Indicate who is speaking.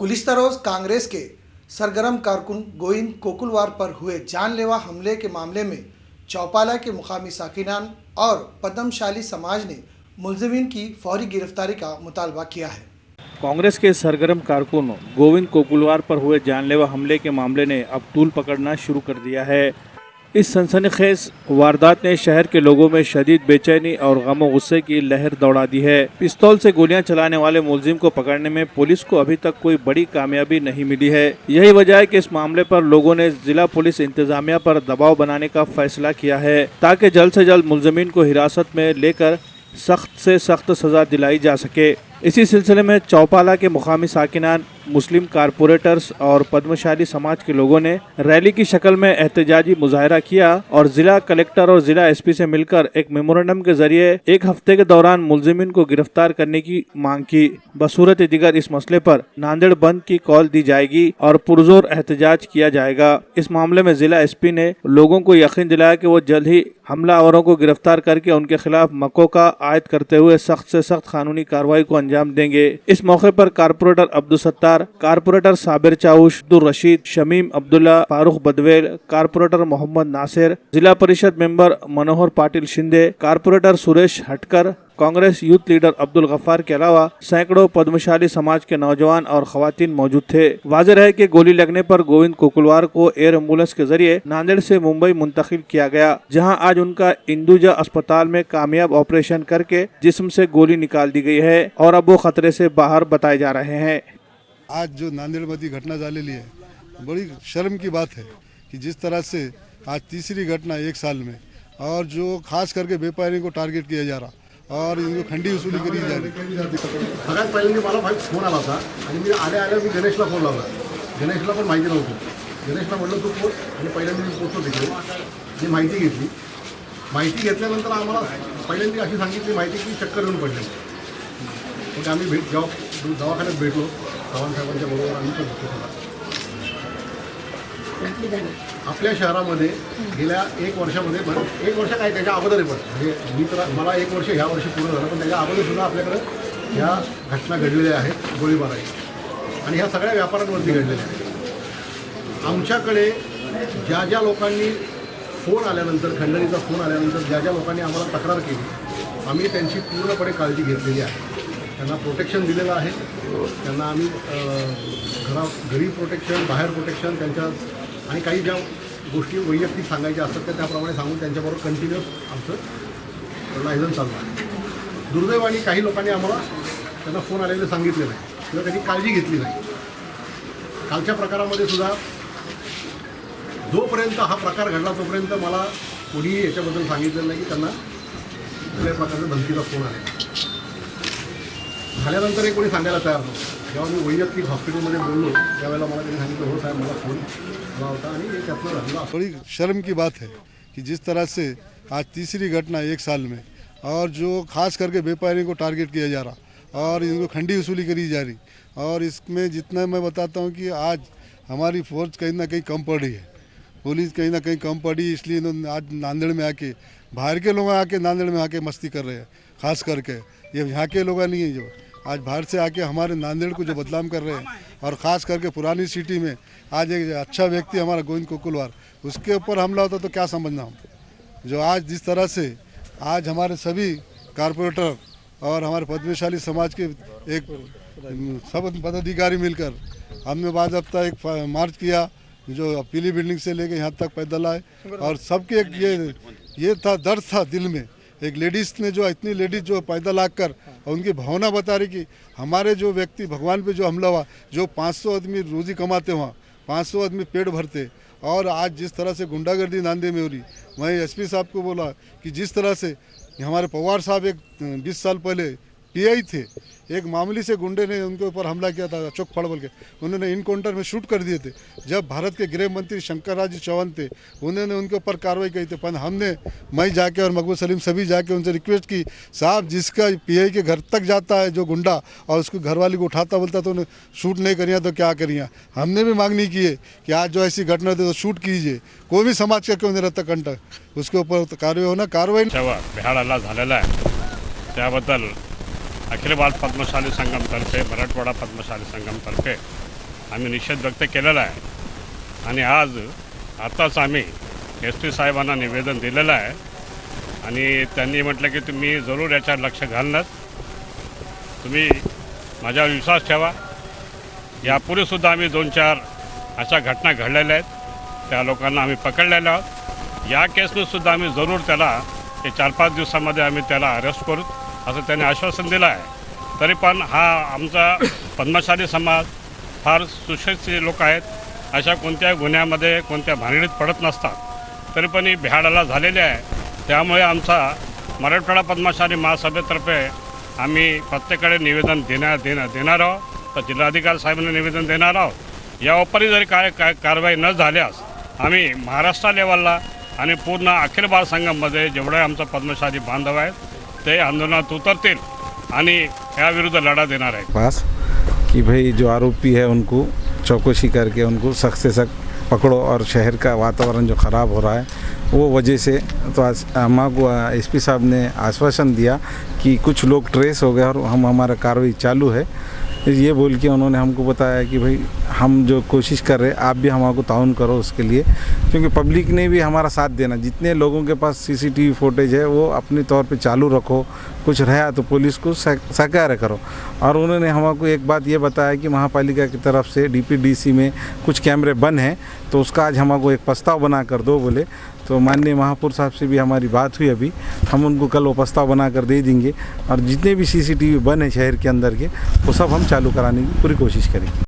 Speaker 1: Police तरोज Congress के सरगर्म कारकुन गोविंद कोकुलवार पर हुए जानलेवा हमले के मामले में चौपाला के मुकामी साकिनान और पद्मशाली समाज ने मुलजिमीन की फौरी गिरफ्तारी का मुतालबा किया है।
Speaker 2: कांग्रेस के सरगर्म कारकुन गोविंद कोकुलवार पर हुए जानलेवा हमले के मामले ने अब तूल पकड़ना शुरू कर दिया है। इस सनसनीखेज वारदात ने शहर के लोगों में शदीद बेचैनी और गम गुस्से की लहर दौड़ा दी है। पिस्तौल से गोलियां चलाने वाले मुलजिम को पकड़ने में पुलिस को अभी तक कोई बड़ी कामयाबी नहीं मिली है। यही वजह है कि इस मामले पर लोगों ने जिला पुलिस इंतजामिया पर दबाव बनाने का फैसला किया है ताकि जल्द से जल्द मुलजिमीन को हिरासत में लेकर सख्त से सख्त सजा दिलाई जा सके। इसी सिलसिले में चौपाला के मुकामी साकिनान, मुस्लिम कारपोरेटर्स और पद्मशाली समाज के लोगों ने रैली की शक्ल में एहतजाजी मुजाहरा किया और जिला कलेक्टर और जिला एसपी से मिलकर एक मेमोरेंडम के जरिए एक हफ्ते के दौरान मुलजिमीन को गिरफ्तार करने की मांग की। बसूरत दिगर इस मसले पर नांदेड़ बंद की कॉल दी जाएगी और पुरजोर एहतजाज किया जाएगा। इस मामले में जिला एसपी ने लोगों को यकीन दिलाया कि वो जल्द ही हमलावरों को गिरफ्तार करके उनके खिलाफ मकोका आयद करते हुए सख्त से सख्त कानूनी कार्रवाई को अंजाम देंगे। इस मौके पर corporator Abdul Sattar, corporator Sabir Chaush, Abdul Rashid, Shamim Abdullah, Farooq Badwel, corporator Mohammad Nasir, Zila Parishad member Manohar Patil Shinde, corporator Suresh Hatkar, Congress youth leader Abdul Gaffar के अलावा सैकड़ों पद्मशाली समाज के नौजवान और खवातीन मौजूद थे। वाज़ेह है कि गोली लगने पर गोविंद कोकुलवार को एयर एम्बुलेंस के जरिए नांदेड़ से मुंबई मुंतकिल किया गया, जहां आज उनका इंदुजा अस्पताल में कामयाब ऑपरेशन करके जिस्म से गोली निकाल दी गई है और अब वो खतरे से बाहर बताए जा रहे हैं।
Speaker 3: आज जो नांदेड़मध्ये घटना झालेली है, बड़ी शर्म की बात है कि जिस तरह से आज तीसरी घटना एक साल में, और जो खास करके व्यापारी को टारगेट किया जा रहा और इनको खंडी वसूली करी जा रही।
Speaker 4: सगळ्यात पहिल्यांदा मला फोन आला होता आणि मी आल्या मी गणेशला फोन लावला। गणेशला पण माहिती नव्हती। गणेशला म्हटलं तू फोन आणि पहिल्यांदा मी पोचतो तिकडे जी माहिती घेतली। माहिती घेतल्यानंतर आम्हाला पहिल्यांदा अशी सांगितली माहिती की चक्कर येऊन पडली। मग आम्ही दवाखान्यात भेटलो, चव्हाण साहेबांच्या बरोबर आम्ही पण भेटलो। आपल्या शहरामध्ये गेल्या एक वर्षामध्ये एक वर्ष काय त्याच्या अगोदर पण म्हणजे मी तर मला एक वर्ष ह्या वर्षी पूर्ण झालं, पण त्याच्या अगोदर सुद्धा आपल्याकडे ह्या घटना घडलेल्या आहेत गोळीबाराच्या, आणि ह्या सगळ्या व्यापाऱ्यांवरती घडलेल्या आहेत। आमच्याकडे ज्या ज्या लोकांनी फोन आल्यानंतर, खंडणीचा फोन आल्यानंतर ज्या ज्या लोकांनी आम्हाला तक्रार केली, आम्ही त्यांची पूर्णपणे काळजी घेतलेली आहे। त्यांना प्रोटेक्शन दिलेलं आहे। त्यांना आम्ही घरी प्रोटेक्शन, बाहेर प्रोटेक्शन, त्यांच्या आणि काही ज्या गोष्टी वैयक्तिक सांगायच्या असतात त्या त्याप्रमाणे सांगून त्यांच्याबरोबर कंटिन्युअस आमचं लायझन चालू आहे। दुर्दैवाने काही लोकांनी आम्हाला त्यांना फोन आलेले सांगितले नाही किंवा त्यांनी काळजी घेतली नाही। कालच्या प्रकारामध्ये सुद्धा जोपर्यंत हा प्रकार घडला तोपर्यंत मला कोणीही याच्याबद्दल सांगितलेलं नाही की त्यांना कुठल्याही प्रकारचा धमकीचा फोन आलेला झाल्यानंतरही कोणी सांगायला तयार नव्हतं। जेव्हा मी वैयक्तिक हॉस्पिटलमध्ये बोललो त्यावेळेला मला त्यांनी सांगितलं हो साहेब मला फोन आला होता आणि त्यातनं झाला।
Speaker 3: बड़ी शर्म की बात है कि जिस तरह से आज तीसरी घटना एक साल में, और जो खास करके व्यापारी को टारगेट किया जा रहा और इनको खंडी वसूली करी जा रही, और इसमें जितना मैं बताता हूँ कि आज हमारी फोर्स कहीं ना कहीं कम पड़ रही है, पुलिस कहीं ना कहीं कम पड़ी, इसलिए इन्होंने आज नांदेड़ में आके, बाहर के लोग आके नांदेड़ में आके मस्ती कर रहे हैं। खास करके ये यहाँ के लोग नहीं है जो आज बाहर से आके हमारे नांदेड़ को जो बदनाम कर रहे हैं, और ख़ास करके पुरानी सिटी में आज एक अच्छा व्यक्ति हमारा गोविंद कोकुलवार, उसके ऊपर हमला होता तो क्या समझना हम। जो आज जिस तरह से आज हमारे सभी कारपोरेटर और हमारे पद्मशाली समाज के एक सब पदाधिकारी मिलकर हमने बाज़ाब्ता एक मार्च किया, जो पीली बिल्डिंग से लेके यहाँ तक पैदल आए, और सबके एक ये था, दर्द था दिल में। एक लेडीज़ ने जो इतनी लेडीज़ जो पैदल आकर उनकी भावना बता रही कि हमारे जो व्यक्ति भगवान पे जो हमला हुआ, जो 500 आदमी रोज़ी कमाते वहाँ 500 आदमी पेट भरते, और आज जिस तरह से गुंडागर्दी नांदे में हो रही, मैं एसपी साहब को बोला कि जिस तरह से हमारे पवार साहब एक 20 साल पहले पीआई थे, एक मामूली से गुंडे ने उनके ऊपर हमला किया था चौक फाड़ बोल के, उन्होंने इनकाउंटर में शूट कर दिए थे। जब भारत के गृह मंत्री शंकर राज चौहान थे, उन्होंने उनके ऊपर कार्रवाई की थी, पर हमने मैं जाके और मकबूल सलीम सभी जाके उनसे रिक्वेस्ट की, साहब जिसका पीआई के घर तक जाता है जो गुंडा और उसको घरवाली को उठाता बोलता तो उन्हें शूट नहीं करिए तो क्या करिए। हमने भी मांगनी की है कि आज जो ऐसी घटना होती है तो शूट कीजिए, कोई भी समाज का क्यों नहीं रहता कंटक, उसके ऊपर कार्रवाई होना। कार्रवाई
Speaker 5: बेहाडला झालेला आहे त्याबद्दल अखिल भारत पद्मशाली संघम तर्फे, मराठवाडा पद्मशाली संघम तर्फे आम्ही निषेध व्यक्त केलेला आहे आणि आताच आम्ही SP साहेबांना निवेदन दिलेलं आहे आणि त्यांनी म्हटलं की तुम्ही जरूर याच्यावर लक्ष घालणार, तुम्ही माझ्यावर विश्वास ठेवा. यापूर्वीसुद्धा आम्ही 2-4 अशा घटना घडलेल्या आहेत, त्या लोकांना आम्ही पकडलेल्या आहोत. या केसनुसुद्धा आम्ही जरूर त्याला 4-5 दिवसामध्ये आम्ही त्याला अरेस्ट करू असं त्यांनी आश्वासन दिलं आहे. तरी पण हा आमचा पद्मशाली समाज फार सुशिक्षित लोक आहेत, अशा कोणत्याही गुन्ह्यामध्ये कोणत्या भानगडीत पडत नसतात. तरी पण ही भ्याडाला झालेली आहे. त्यामुळे आमचा मराठवाडा पद्मशाली महासभेतर्फे आम्ही प्रत्येकाकडे निवेदन देणार आहोत, तर जिल्हाधिकारी साहेबांना निवेदन देणार आहोत. याउपरी जरी कारवाई न झाल्यास आम्ही महाराष्ट्र लेवलला आणि पूर्ण अखिल भारत संघामध्ये जेवढे आमचा पद्मशाली बांधव आहेत ते आंदोलनात उतरतील आणि याविरुद्ध लढा देणार आहेत.
Speaker 6: पास कि भाई जो आरोपी है उनको चौकसी करके उनको सख्त से सख्त पकड़ो और शहर का वातावरण जो ख़राब हो रहा है वो वजह से तो आज हमको SP साहब ने आश्वासन दिया कि कुछ लोग ट्रेस हो गए और हमारा कार्रवाई चालू है. ये बोल के उन्होंने हमको बताया कि भाई हम जो कोशिश कर रहे हैं आप भी हमको ताउन करो उसके लिए, क्योंकि पब्लिक ने भी हमारा साथ देना. जितने लोगों के पास CCTV फुटेज है वो अपने तौर पे चालू रखो, कुछ रहा तो पुलिस को सहकार्य करो. और उन्होंने हमको एक बात ये बताया कि महापालिका की तरफ से DPDC में कुछ कैमरे बंद हैं, तो उसका आज हमको एक प्रस्ताव बना कर दो बोले. तो माननीय महापौर साहब से भी हमारी बात हुई, अभी हम उनको कल वो प्रस्ताव बना कर दे देंगे और जितने भी CCTV बंद हैं शहर के अंदर के वो सब हम चालू कराने की पूरी कोशिश करेंगे.